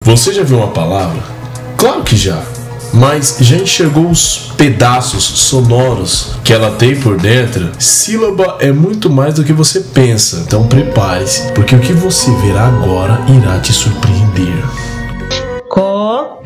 Você já viu uma palavra? Claro que já, mas já enxergou os pedaços sonoros que ela tem por dentro? Sílaba é muito mais do que você pensa, então prepare-se, porque o que você verá agora irá te surpreender. Co.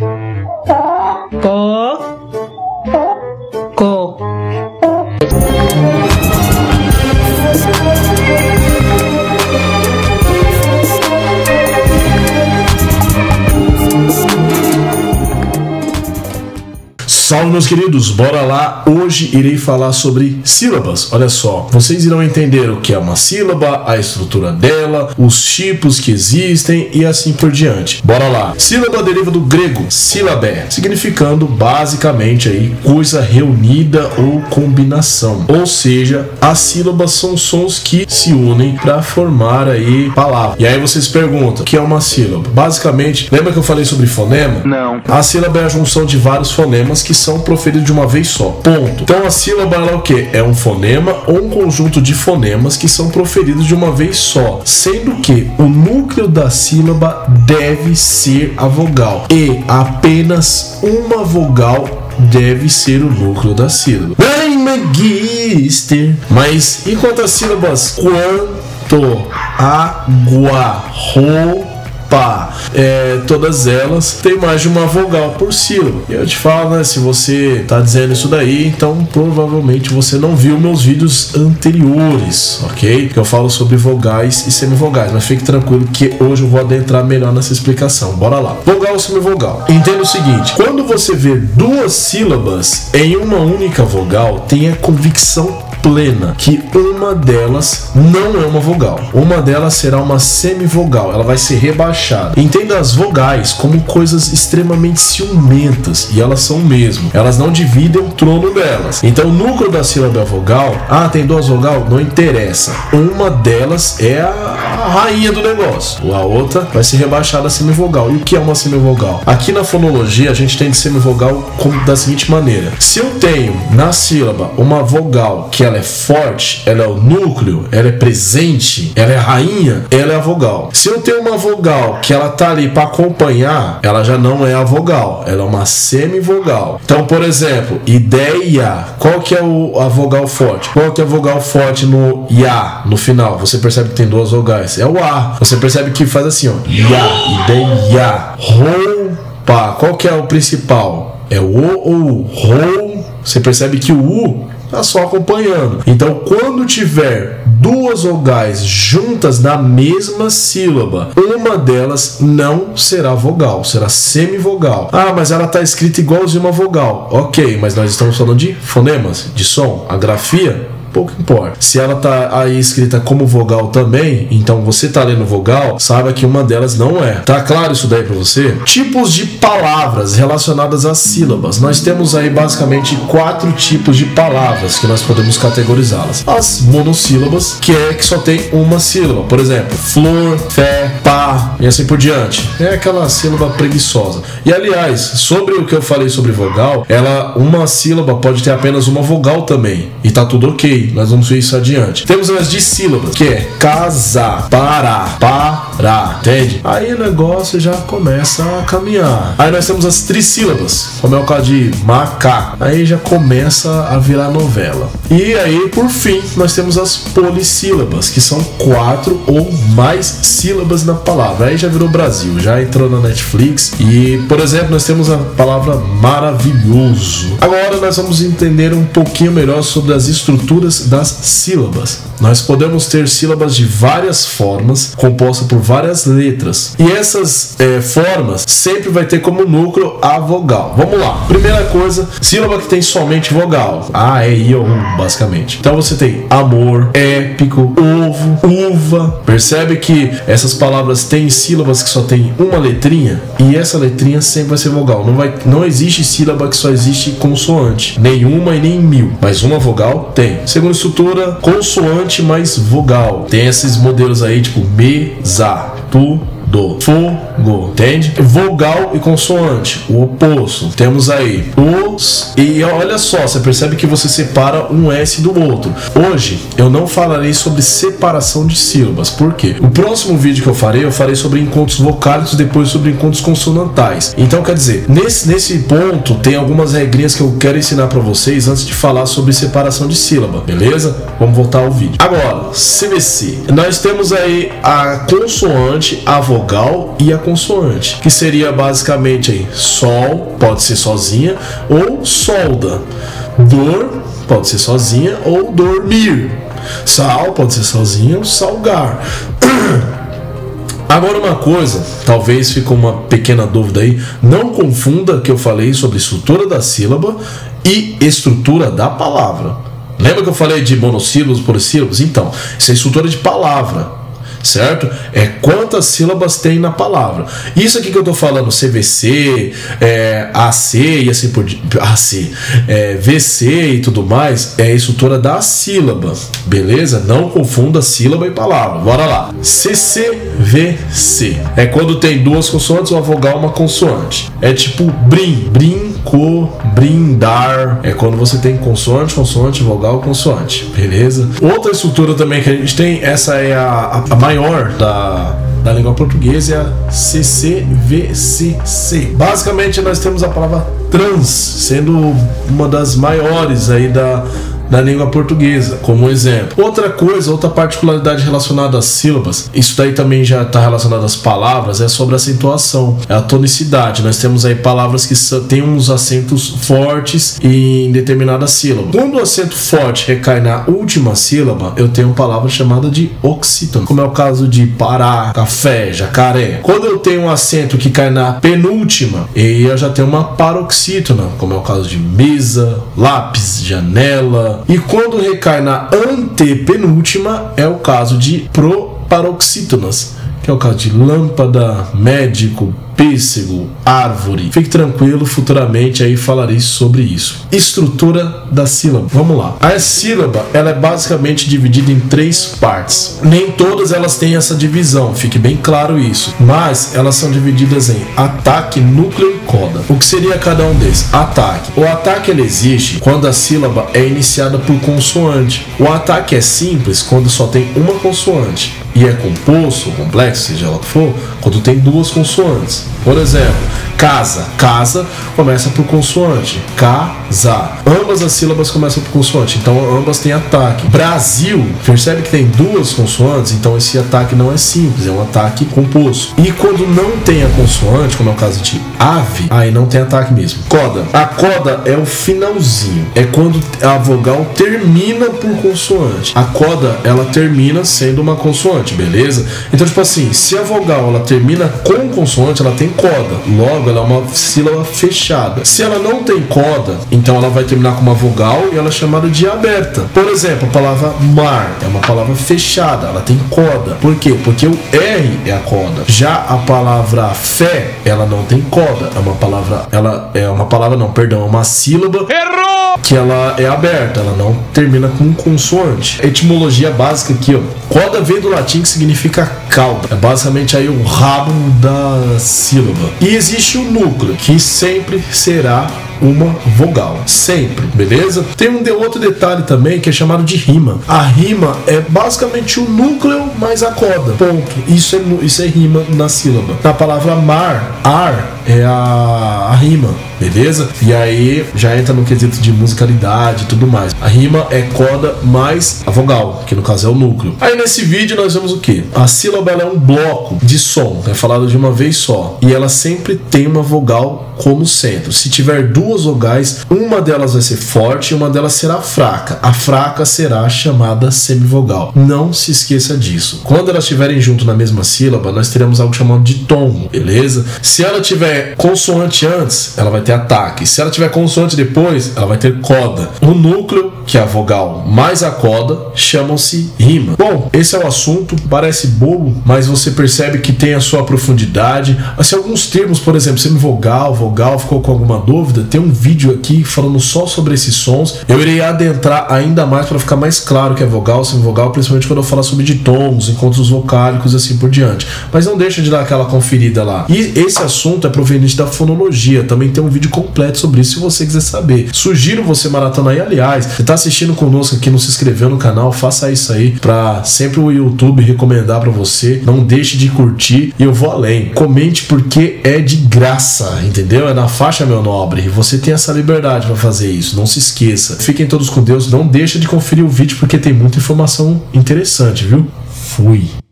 Salve, meus queridos, bora lá. Hoje irei falar sobre sílabas. Olha só, vocês irão entender o que é uma sílaba, a estrutura dela, os tipos que existem e assim por diante. Bora lá. Sílaba deriva do grego sílabé, significando basicamente aí coisa reunida ou combinação. Ou seja, as sílabas são sons que se unem para formar aí palavras. E aí vocês perguntam, o que é uma sílaba? Basicamente, lembra que eu falei sobre fonema? Não. A sílaba é a junção de vários fonemas que são proferidos de uma vez só. Ponto. Então a sílaba é o quê? É um fonema ou um conjunto de fonemas que são proferidos de uma vez só, sendo que o núcleo da sílaba deve ser a vogal e apenas uma vogal deve ser o núcleo da sílaba. Ai, magister! Mas e quantas sílabas? Quanto, água, roupa, todas elas têm mais de uma vogal por sílaba. E eu te falo, né, se você tá dizendo isso daí, então provavelmente você não viu meus vídeos anteriores, ok? Que eu falo sobre vogais e semivogais, mas fique tranquilo que hoje eu vou adentrar melhor nessa explicação. Bora lá. Vogal ou semivogal? Entenda o seguinte, quando você vê duas sílabas em uma única vogal, tenha convicção plena que uma delas não é uma vogal. Uma delas será uma semivogal, ela vai ser rebaixada. Entenda as vogais como coisas extremamente ciumentas, e elas são mesmo. Elas não dividem o trono delas. Então o núcleo da sílaba é a vogal. Ah, tem duas vogais? Não interessa. Uma delas é a rainha do negócio. A outra vai ser rebaixada a semivogal. E o que é uma semivogal? Aqui na fonologia a gente tem de semivogal da seguinte maneira. Se eu tenho na sílaba uma vogal que ela é forte, ela é o núcleo, ela é presente, ela é rainha, ela é a vogal. Se eu tenho uma vogal que ela tá ali para acompanhar, ela já não é a vogal, ela é uma semivogal. Então, por exemplo, ideia, qual que é a vogal forte? Qual que é a vogal forte no ia, no final? Você percebe que tem duas vogais, é o a. Você percebe que faz assim, ó, ia, ideia, roupa. Qual que é o principal? É o ou o rou. Você percebe que o u tá só acompanhando. Então, quando tiver duas vogais juntas na mesma sílaba, uma delas não será vogal, será semivogal. Ah, mas ela tá escrita igualzinho uma vogal. Ok, mas nós estamos falando de fonemas, de som. A grafia, pouco importa. Se ela tá aí escrita como vogal também, então você tá lendo vogal, saiba que uma delas não é. Tá claro isso daí pra você? Tipos de palavras relacionadas às sílabas. Nós temos aí basicamente 4 tipos de palavras que nós podemos categorizá-las. As monossílabas, que é que só tem uma sílaba. Por exemplo, flor, fé, pá e assim por diante. É aquela sílaba preguiçosa. E aliás, sobre o que eu falei sobre vogal, uma sílaba pode ter apenas uma vogal também. E tá tudo ok. Nós vamos ver isso adiante. Temos as dissílabas, que é casar, parar, entende? Aí o negócio já começa a caminhar. Aí nós temos as trissílabas, como é o caso de macaco. Aí já começa a virar novela. E aí, por fim, nós temos as polissílabas, que são 4 ou mais sílabas na palavra. Aí já virou Brasil, já entrou na Netflix. E, por exemplo, nós temos a palavra maravilhoso. Agora nós vamos entender um pouquinho melhor sobre as estruturas das sílabas. Nós podemos ter sílabas de várias formas, compostas por várias letras. E essas formas sempre vai ter como núcleo a vogal. Vamos lá. Primeira coisa, sílaba que tem somente vogal. A, E, I, O, U, basicamente. Então você tem amor, épico, ovo, uva. Percebe que essas palavras têm sílabas que só tem uma letrinha? E essa letrinha sempre vai ser vogal. Não existe sílaba que só existe consoante. Nenhuma e nem mil. Mas uma vogal tem. Segunda estrutura, consoante mais vogal. Tem esses modelos aí, tipo mesa, tudo, fo, entende? Vogal e consoante, o oposto. Temos aí os, e olha só, você percebe que você separa um S do outro. Hoje eu não falarei sobre separação de sílabas, por quê? O próximo vídeo que eu farei sobre encontros vocálicos, depois sobre encontros consonantais. Então, quer dizer, nesse ponto tem algumas regrinhas que eu quero ensinar para vocês antes de falar sobre separação de sílaba, beleza? Vamos voltar ao vídeo. Agora, CVC. Nós temos aí a consoante, a vogal e a consoante, que seria basicamente aí sol, pode ser sozinha, ou solda. Dor, pode ser sozinha, ou dormir. Sal, pode ser sozinha, ou salgar. Agora uma coisa, talvez ficou uma pequena dúvida aí, não confunda que eu falei sobre estrutura da sílaba e estrutura da palavra. Lembra que eu falei de monossílabos, polissílabos? Então, isso é estrutura de palavra, certo? É quantas sílabas tem na palavra. Isso aqui que eu tô falando, CVC, AC e assim por diante, VC e tudo mais, é a estrutura da sílaba, beleza? Não confunda sílaba e palavra. Bora lá. CCVC é quando tem duas consoantes, uma vogal, uma consoante. É tipo brinco, brindar. É quando você tem consoante, consoante, vogal, consoante, beleza? Outra estrutura também que a gente tem, essa é a maior da língua portuguesa, é a CCVCC. Basicamente nós temos a palavra trans sendo uma das maiores aí da língua portuguesa, como exemplo. Outra coisa, outra particularidade relacionada às sílabas, isso daí também já está relacionado às palavras, é sobre a acentuação, é a tonicidade. Nós temos aí palavras que têm uns acentos fortes em determinada sílaba. Quando o acento forte recai na última sílaba, eu tenho uma palavra chamada de oxítona, como é o caso de Pará, café, jacaré. Quando eu tenho um acento que cai na penúltima, eu já tenho uma paroxítona, como é o caso de mesa, lápis, janela. E quando recai na antepenúltima, é o caso de proparoxítonas, que é o caso de lâmpada, médico, pêssego, árvore. Fique tranquilo, futuramente aí falarei sobre isso. Estrutura da sílaba. Vamos lá. A sílaba, ela é basicamente dividida em 3 partes. Nem todas elas têm essa divisão, fique bem claro isso. Mas elas são divididas em ataque, núcleo e coda. O que seria cada um desses? Ataque. O ataque ele existe quando a sílaba é iniciada por consoante. O ataque é simples quando só tem uma consoante. E é composto, complexo, seja lá o que for, quando tem 2 consoantes. Por exemplo, casa. Casa começa por consoante. Casa. Ambas as sílabas começam por consoante, então ambas têm ataque. Brasil, percebe que tem 2 consoantes, então esse ataque não é simples, é um ataque composto. E quando não tem a consoante, como é o caso de ave, aí não tem ataque mesmo. Coda. A coda é o finalzinho, é quando a vogal termina por consoante. A coda, ela termina sendo uma consoante, beleza? Então, tipo assim, se a vogal ela termina com consoante, ela tem coda, logo ela é uma sílaba fechada. Se ela não tem coda, então ela vai terminar com uma vogal e ela é chamada de aberta. Por exemplo, a palavra mar é uma palavra fechada, ela tem coda. Por quê? Porque o R é a coda. Já a palavra fé, ela não tem coda, é uma palavra, é uma sílaba. Errou! Que ela é aberta, ela não termina com consoante. Etimologia básica aqui, ó. Coda vem do latim, que significa cauda. É basicamente aí o rabo da sílaba. E existe o núcleo, que sempre será uma vogal, sempre, beleza? Tem outro detalhe também que é chamado de rima. A rima é basicamente o núcleo mais a coda, ponto. Isso é rima na sílaba. Na palavra mar, ar é a rima, beleza? E aí já entra no quesito de musicalidade e tudo mais. A rima é coda mais a vogal, que no caso é o núcleo. Aí nesse vídeo nós vemos o que? A sílaba ela é um bloco de som, é falado de uma vez só, e ela sempre tem uma vogal como centro. Se tiver 2 vogais, uma delas vai ser forte e uma delas será fraca. A fraca será chamada semivogal. Não se esqueça disso. Quando elas estiverem junto na mesma sílaba, nós teremos algo chamado de tom, beleza? Se ela tiver consoante antes, ela vai ter ataque. Se ela tiver consoante depois, ela vai ter coda. O núcleo, que é a vogal mais a coda, chamam-se rima. Bom, esse é o assunto, parece bobo, mas você percebe que tem a sua profundidade. Assim, alguns termos, por exemplo, semivogal, vogal, ficou com alguma dúvida? Tem um vídeo aqui falando só sobre esses sons. Eu irei adentrar ainda mais para ficar mais claro que é vogal, semivogal, principalmente quando eu falar sobre ditongos, encontros vocálicos e assim por diante. Mas não deixa de dar aquela conferida lá. E esse assunto é proveniente da fonologia, também tem um vídeo completo sobre isso se você quiser saber. Sugiro você maratonar aí. Aliás, você tá assistindo conosco aqui, não se inscreveu no canal, faça isso aí pra sempre o YouTube recomendar pra você. Não deixe de curtir e eu vou além. Comente porque é de graça, entendeu? É na faixa, meu nobre. Você tem essa liberdade pra fazer isso, não se esqueça. Fiquem todos com Deus, não deixa de conferir o vídeo porque tem muita informação interessante, viu? Fui!